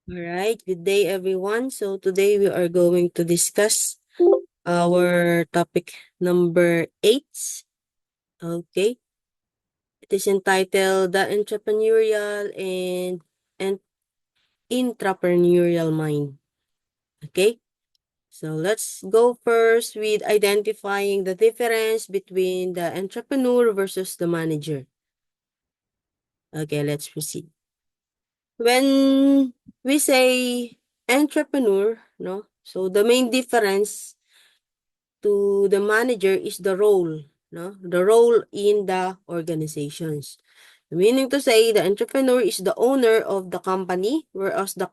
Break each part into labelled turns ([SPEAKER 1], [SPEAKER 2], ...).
[SPEAKER 1] All right, good day everyone. So today we are going to discuss our topic number 8. Okay, it is entitled The Entrepreneurial and Intrapreneurial Mind. Okay, so let's go first with identifying the difference between the entrepreneur versus the manager. Okay, let's proceed. When we say entrepreneur, no, so the main difference to the manager is the role, no? The role in the organizations. Meaning to say, the entrepreneur is the owner of the company, whereas the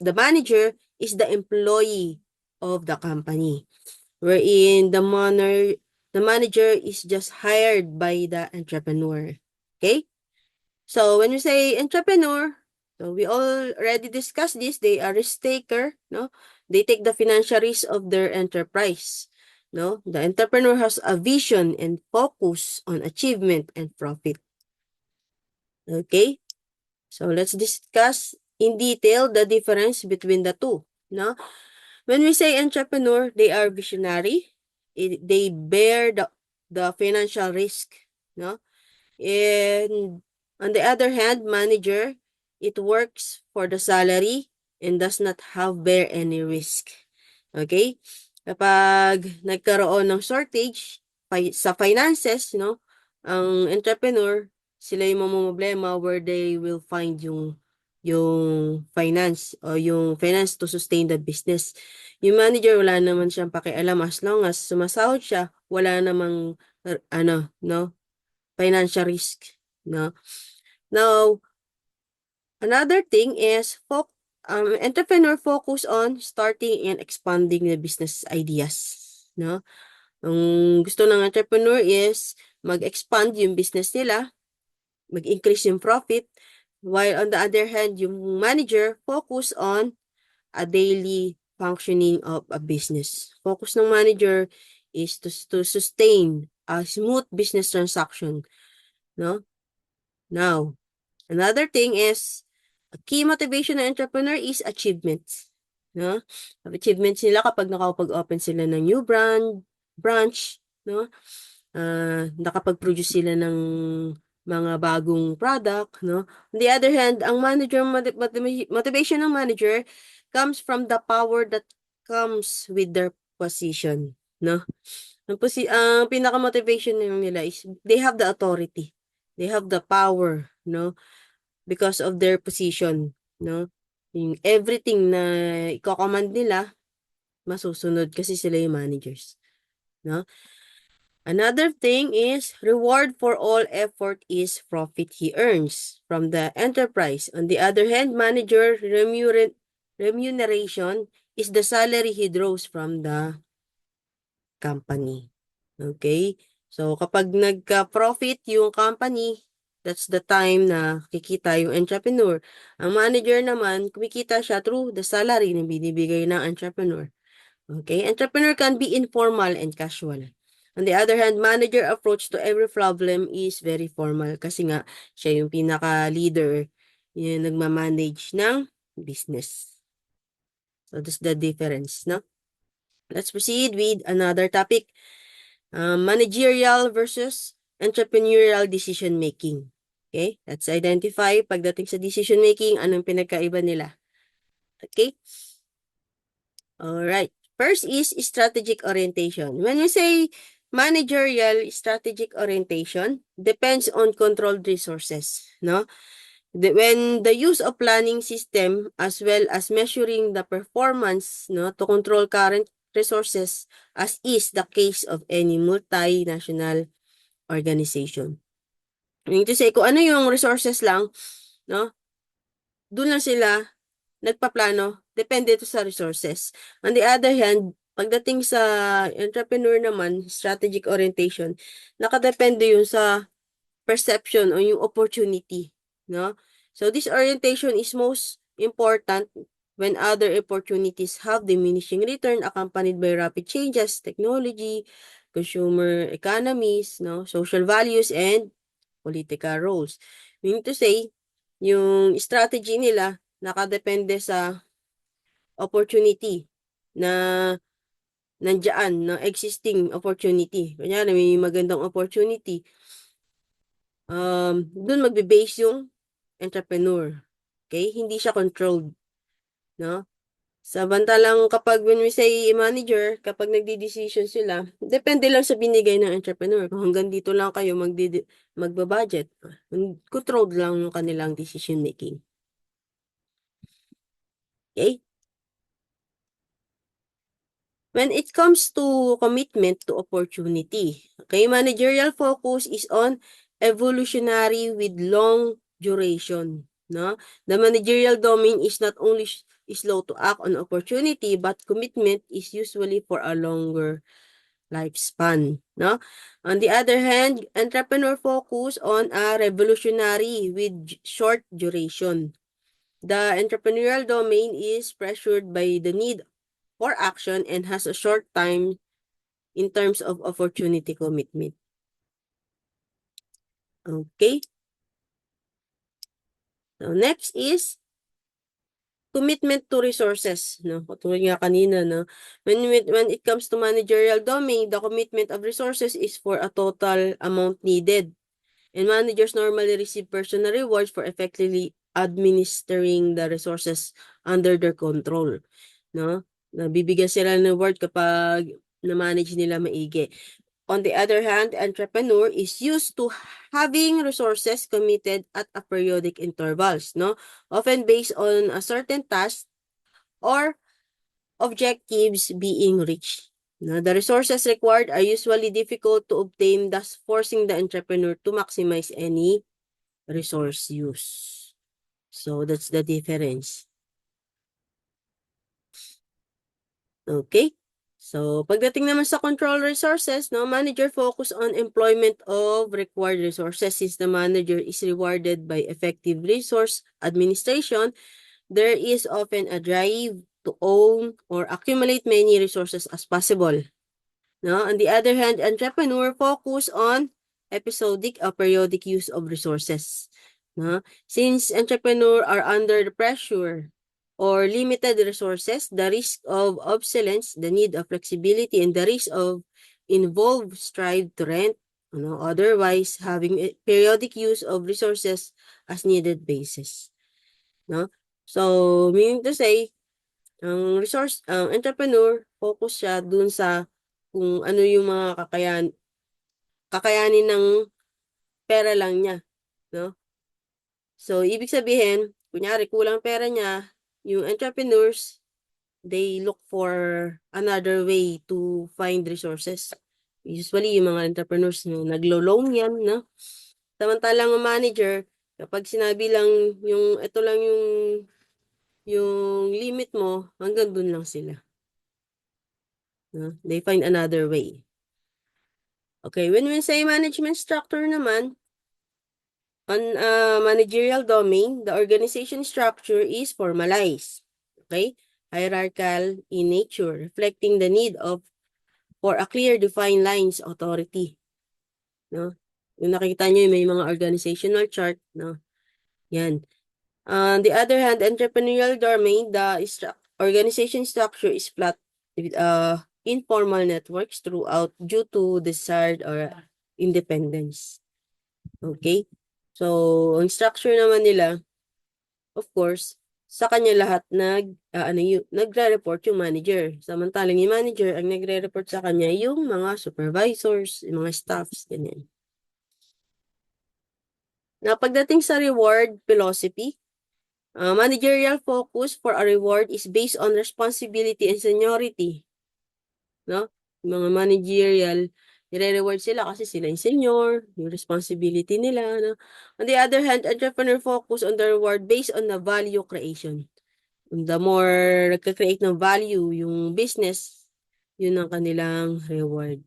[SPEAKER 1] manager is the employee of the company. Wherein the manager is just hired by the entrepreneur. Okay? So when we say entrepreneur, so we already discussed this, they are risk taker, no? They take the financial risk of their enterprise. No? The entrepreneur has a vision and focus on achievement and profit. Okay? So let's discuss in detail the difference between the two. No? When we say entrepreneur, they are visionary. They bear the financial risk. No? And on the other hand, manager, it works for the salary and does not have bear any risk. Okay? Kapag nagkaroon ng shortage sa finances, no, ang entrepreneur, sila yung mamumblema where they will find yung finance o yung finance to sustain the business. Yung manager, wala naman siyang pakialam as long as sumasahod siya, wala namang no, financial risk, no? Now, another thing is entrepreneur focus on starting and expanding the business ideas, no? Ang gusto ng entrepreneur is mag-expand yung business nila, mag-increase yung profit, while on the other hand, yung manager focus on a daily functioning of a business. Focus ng manager is to sustain a smooth business transaction, no? Now, another thing is, a key motivation ng entrepreneur is achievements. No? Achievements nila kapag nakapag-open sila ng new branch, no? Nakapag-produce sila ng mga bagong product, no? On the other hand, ang motivation ng manager comes from the power that comes with their position, no? Ang pinaka-motivation nila is they have the authority. They have the power, no? Because of their position, no? Yung everything na i-command nila, masusunod kasi sila yung managers, no? Another thing is, reward for all effort is profit he earns from the enterprise. On the other hand, manager remuneration is the salary he draws from the company. Okay? So, kapag nagka-profit yung company, that's the time na kikita yung entrepreneur. Ang manager naman, kumikita siya through the salary na binibigay ng entrepreneur. Okay? Entrepreneur can be informal and casual. On the other hand, manager approach to every problem is very formal kasi nga siya yung pinaka-leader, yung nagmamanage ng business. So, that's the difference, no? Let's proceed with another topic. Managerial versus entrepreneurial decision making. Okay? Let's identify pagdating sa decision making, anong pinagkaiba nila. Okay? Alright. First is strategic orientation. When you say managerial strategic orientation, depends on controlled resources. No? When the use of planning system as well as measuring the performance, no, to control current resources, as is the case of any multinational organization. Meaning to say, kung ano yung resources lang, no, doon lang sila nagpaplano, depende ito sa resources. On the other hand, pagdating sa entrepreneur naman, strategic orientation, nakadepende yun sa perception o yung opportunity, no? So this orientation is most important when other opportunities have diminishing return accompanied by rapid changes, technology, consumer economies, no, social values, and political roles. Meaning to say, yung strategy nila nakadepende sa opportunity na nandiyan, na existing opportunity. Kunyari, may magandang opportunity. Doon magbe-base yung entrepreneur. Okay? Hindi siya controlled. No? Samantalang kapag when we say manager, kapag nagdi-decision sila, depende lang sa binigay ng entrepreneur. Kung hanggang dito lang kayo magba-budget, controlled lang yung kanilang decision making. Okay? When it comes to commitment to opportunity, okay, managerial focus is on evolutionary with long duration. No? The managerial domain is not only slow to act on opportunity, but commitment is usually for a longer lifespan. No? On the other hand, entrepreneur focus on a revolutionary with short duration. The entrepreneurial domain is pressured by the need for action and has a short time in terms of opportunity commitment. Okay. So next is commitment to resources. No? Katulad nga kanina, no? When it comes to managerial domain, the commitment of resources is for a total amount needed. And managers normally receive personal rewards for effectively administering the resources under their control. No? Nabibigyan sila ng reward kapag na-manage nila maigi. On the other hand, entrepreneur is used to having resources committed at a periodic intervals, no? Often based on a certain task or objectives being reached. No? The resources required are usually difficult to obtain, thus forcing the entrepreneur to maximize any resource use. So that's the difference. Okay? So, pagdating naman sa control resources, no, manager focus on employment of required resources. Since the manager is rewarded by effective resource administration, there is often a drive to own or accumulate many resources as possible. No? On the other hand, entrepreneur focus on episodic or periodic use of resources. No? Since entrepreneur are under the pressure or limited resources, the risk of obsolescence, the need of flexibility, and the risk of involved strive to rent, otherwise having a periodic use of resources as needed basis. No? So, meaning to say, ang entrepreneur, focus siya dun sa kung ano yung mga kakayanin ng pera lang niya. No? So, ibig sabihin, kunyari, kulang pera niya, yung entrepreneurs, they look for another way to find resources. Usually, yung mga entrepreneurs, naglo-loan yan, no? Samantalang ang manager, kapag sinabi lang yung, ito lang yung limit mo, hanggang dun lang sila. No? They find another way. Okay, when we say management structure naman, on managerial domain, the organization structure is formalized. Okay? Hierarchical in nature, reflecting the need for a clear defined lines authority. No? Yung nakita nyo, may mga organizational chart. No? Yan. On the other hand, entrepreneurial domain, the organization structure is flat with informal networks throughout due to desired or independence. Okay? So, ang structure naman nila, of course, sa kanya lahat nagre-report yung manager. Samantalang yung manager, ang nagre-report sa kanya yung mga supervisors, yung mga staffs, ganyan. Na pagdating sa reward philosophy, managerial focus for a reward is based on responsibility and seniority. No? Yung mga managerial, nire-reward sila kasi sila yung senior, yung responsibility nila. No? On the other hand, entrepreneur focus on the reward based on the value creation. The more nagka-create ng value yung business, yun ang kanilang reward.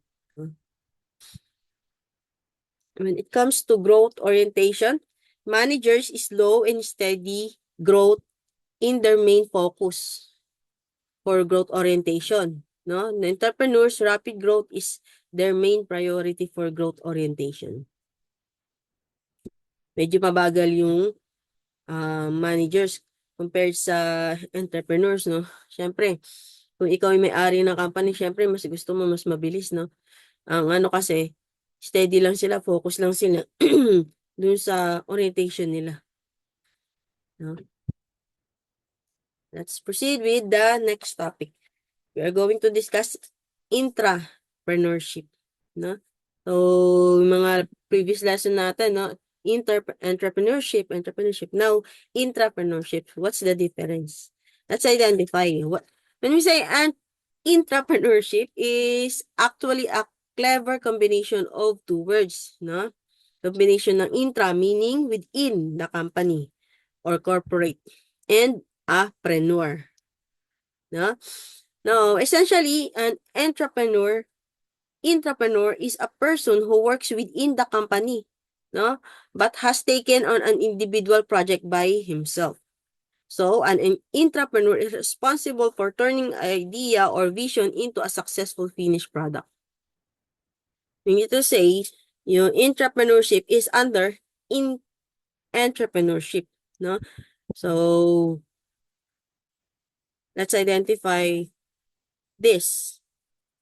[SPEAKER 1] When it comes to growth orientation, managers is slow and steady growth in their main focus for growth orientation. No? The entrepreneurs, rapid growth is their main priority for growth orientation. Medyo mabagal yung managers. compared sa entrepreneurs, no? Siyempre, kung ikaw ay may-ari ng company, siyempre, mas gusto mo mas mabilis, no? Ang ano kasi, steady lang sila, focus lang sila dun sa orientation nila, no? Let's proceed with the next topic. We are going to discuss intrapreneurship, no? So, yung mga previous lesson natin, no? Entrepreneurship. Now, intrapreneurship. What's the difference? Let's identify. When we say intrapreneurship is actually a clever combination of two words, no? Combination ng intra, meaning within the company or corporate, and a preneur, no? Now, essentially, an intrapreneur is a person who works within the company, no? But has taken on an individual project by himself. So, an intrapreneur is responsible for turning idea or vision into a successful finished product. We need to say, yung intrapreneurship is under entrepreneurship, no? So, let's identify this.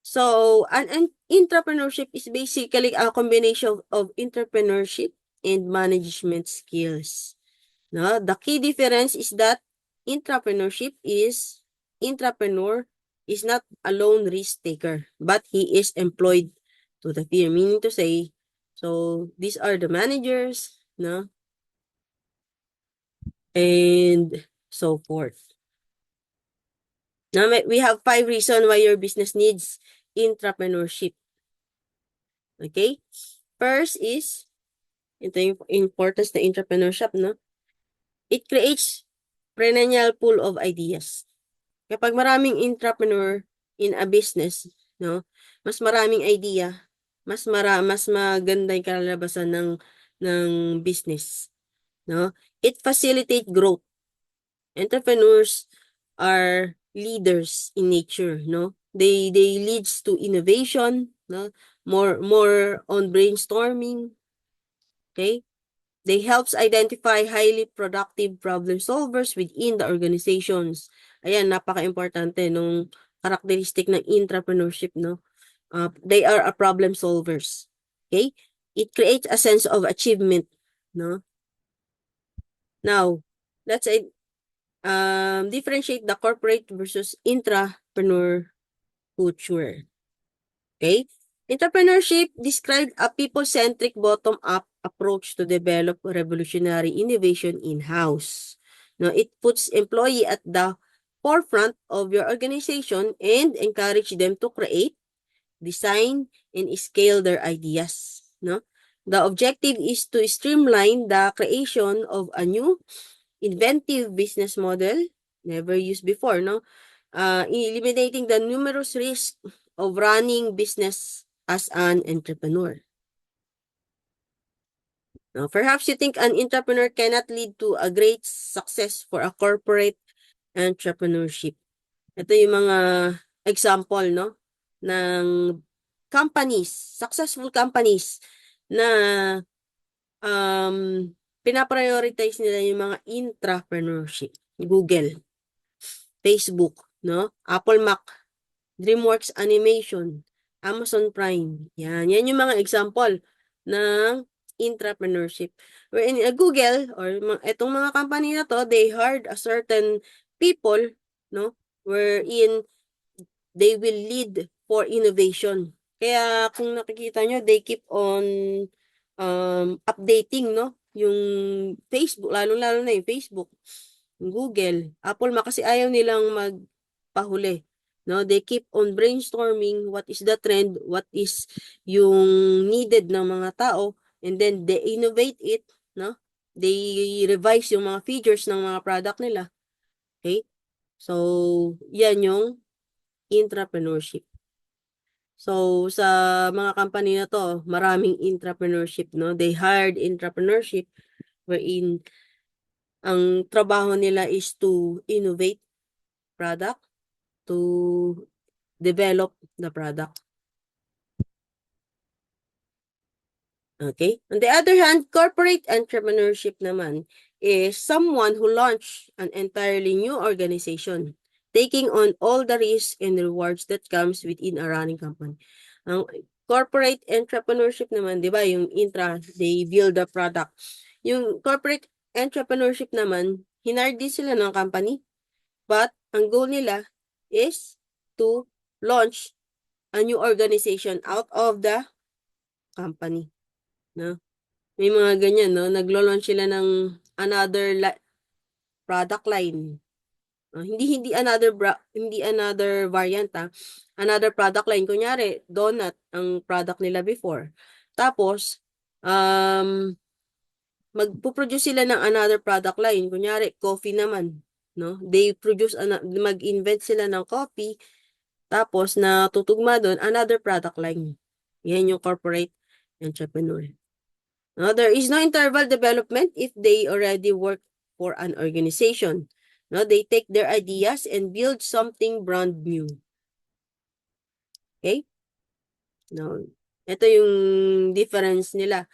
[SPEAKER 1] So, an intrapreneurship is basically a combination of entrepreneurship and management skills. No, the key difference is that intrapreneur is not a lone risk taker, but he is employed to the firm. Meaning to say, so these are the managers, no, and so forth. Now, we have 5 reasons why your business needs intrapreneurship. Okay? First is, ito yung importance na entrepreneurship, no? It creates perennial pool of ideas. Kapag maraming entrepreneur in a business, no? Mas maraming idea, mas maganda yung kalalabasan ng business, no? It facilitates growth. Entrepreneurs are leaders in nature, no? They leads to innovation, no? More on brainstorming, okay? They helps identify highly productive problem solvers within the organizations. Ayan, napaka-importante nung characteristic ng intrapreneurship, no? They are a problem solvers. Okay? It creates a sense of achievement, no? Now, let's differentiate the corporate versus intrapreneur culture. Okay? Entrepreneurship described a people-centric bottom-up approach to develop revolutionary innovation in-house. Now, it puts employee at the forefront of your organization and encourage them to create, design, and scale their ideas. No? The objective is to streamline the creation of a new, inventive business model never used before, no? Eliminating the numerous risks of running business as an entrepreneur. Now, perhaps you think an entrepreneur cannot lead to a great success for a corporate entrepreneurship. Ito yung mga example, no, ng companies, successful companies na pinaprioritize nila yung mga intrapreneurship. Google, Facebook, no, Apple Mac, DreamWorks Animation, Amazon Prime. Yan yung mga example ng intrapreneurship. Wherein Google or itong mga company na to, they hired a certain people, no, wherein they will lead for innovation. Kaya kung nakikita nyo, they keep on updating, no, yung Facebook, lalo-lalo na yung Facebook, Google, Apple, kasi ayaw nilang magpahuli. No, they keep on brainstorming what is the trend, what is yung needed ng mga tao, and then they innovate it, no? They revise yung mga features ng mga product nila. Okay? So, yan yung intrapreneurship. So, sa mga company na to, maraming intrapreneurship, no? They hired intrapreneurship wherein ang trabaho nila is to innovate product, to develop the product. Okay? On the other hand, corporate entrepreneurship naman is someone who launched an entirely new organization, taking on all the risks and rewards that comes within a running company. Ang corporate entrepreneurship naman, di ba, yung intra, they build a product. Yung corporate entrepreneurship naman, hinard din sila ng company, but ang goal nila is to launch a new organization out of the company. No? May mga ganyan, no? Naglo-launch sila ng another product line. Hindi another variant, another product line. Kunyari, donut ang product nila before. Tapos, magpo-produce sila ng another product line. Kunyari, coffee naman. No? Mag-invent sila ng coffee. Tapos, na tutugma doon, another product line. Yan yung corporate entrepreneur. No, there is no interval development if they already work for an organization. No, they take their ideas and build something brand new. Okay? No, ito yung difference nila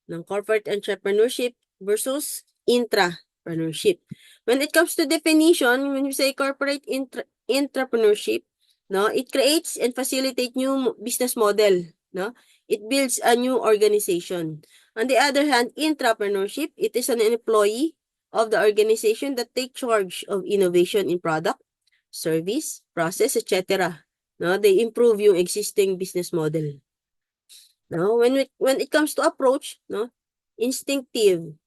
[SPEAKER 1] ng corporate entrepreneurship versus intrapreneurship. When it comes to definition, when you say corporate intrapreneurship, no, it creates and facilitates new business model, no? It builds a new organization. On the other hand, intrapreneurship, it is an employee of the organization that take charge of innovation in product, service, process, etc. No, they improve yung existing business model. No, when it comes to approach, no, instinctive.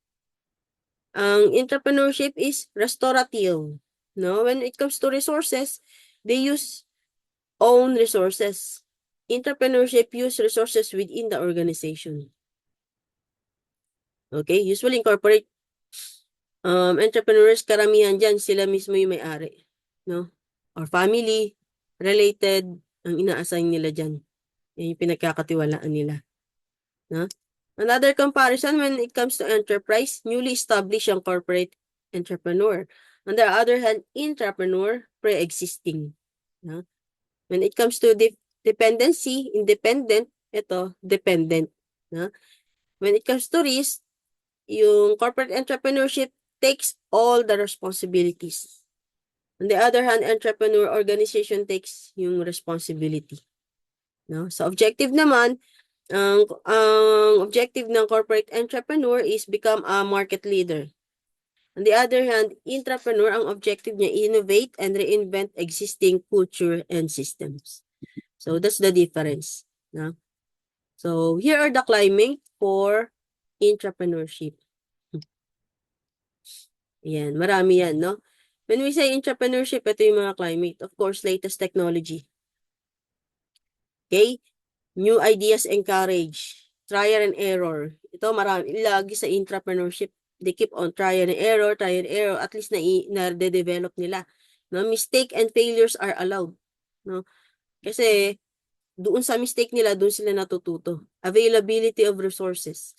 [SPEAKER 1] Ang entrepreneurship is restorative. No, when it comes to resources, they use own resources. Entrepreneurship use resources within the organization. Okay, usually in corporate entrepreneurs, karamihan dyan, sila mismo yung may-ari. No? Or family, related, ang ina-assign nila dyan. Yan yung pinagkakatiwalaan nila. No? Another comparison when it comes to enterprise, newly established ang corporate entrepreneur. On the other hand, intrapreneur, pre-existing. No? When it comes to dependency, independent, ito, dependent. No? When it comes to risk, yung corporate entrepreneurship takes all the responsibilities. On the other hand, entrepreneur organization takes yung responsibility. No? So, objective naman, ang objective ng corporate entrepreneur is become a market leader. On the other hand, intrapreneur, ang objective niya, innovate and reinvent existing culture and systems. So, that's the difference. No? So, here are the climate for intrapreneurship. Yan, marami yan, no? When we say entrepreneurship, ito yung mga climate. Of course, latest technology. Okay? New ideas encourage. Trial and error. Ito marami. Lagi sa intrapreneurship. They keep on trial and error, at least na-develop nila. No? Mistake and failures are allowed. No? Kasi doon sa mistake nila, doon sila natututo. Availability of resources.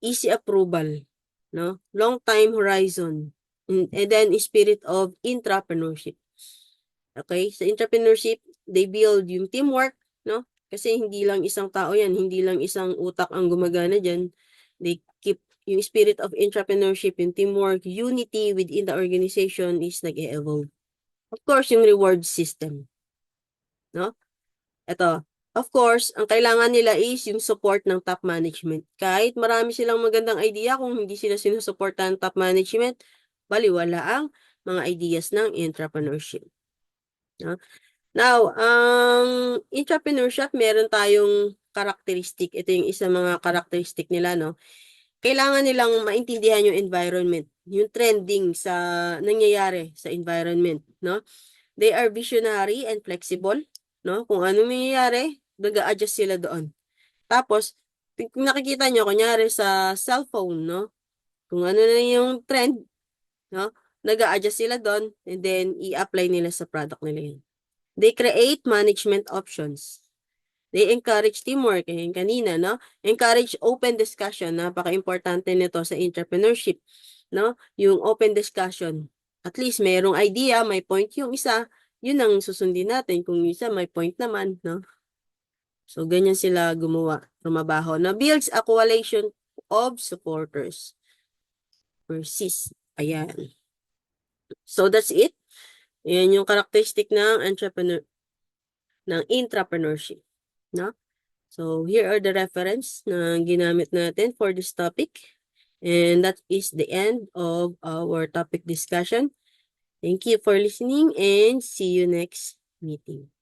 [SPEAKER 1] Easy approval. No? Long time horizon. And then spirit of intrapreneurship. Okay? Sa intrapreneurship, they build yung teamwork, no? Kasi hindi lang isang tao yan, hindi lang isang utak ang gumagana dyan. They keep yung spirit of intrapreneurship, yung teamwork, unity within the organization is nag-e-evolve. Of course, yung reward system. No? Ito, of course, ang kailangan nila is yung support ng top management. Kahit marami silang magandang idea, kung hindi sila sinusuportahan ng top management, baliwala ang mga ideas ng entrepreneurship. No? Now, ang entrepreneurship, meron tayong karakteristik. Ito yung isa mga karakteristik nila, no? Kailangan nilang maintindihan yung environment, yung trending sa nangyayari sa environment, no? They are visionary and flexible, no? Kung ano nangyayari, nag-a-adjust sila doon. Tapos, kung nakikita nyo, kunyari sa cellphone, no? Kung ano na yung trend, no? Nag-a-adjust sila doon, and then i-apply nila sa product nila yun. They create management options. They encourage teamwork. Kanina, no? Encourage open discussion. Napaka-importante nito sa entrepreneurship, no? Yung open discussion. At least merong idea, may point yung isa, yun ang susundin natin. Kung isa may point naman, no? So, ganyan sila gumawa, tumabaho. Na builds a coalition of supporters. persist. Ayan. So, that's it. Ayan yung characteristic ng intrapreneurship. No? So, here are the reference na ginamit natin for this topic. And that is the end of our topic discussion. Thank you for listening and see you next meeting.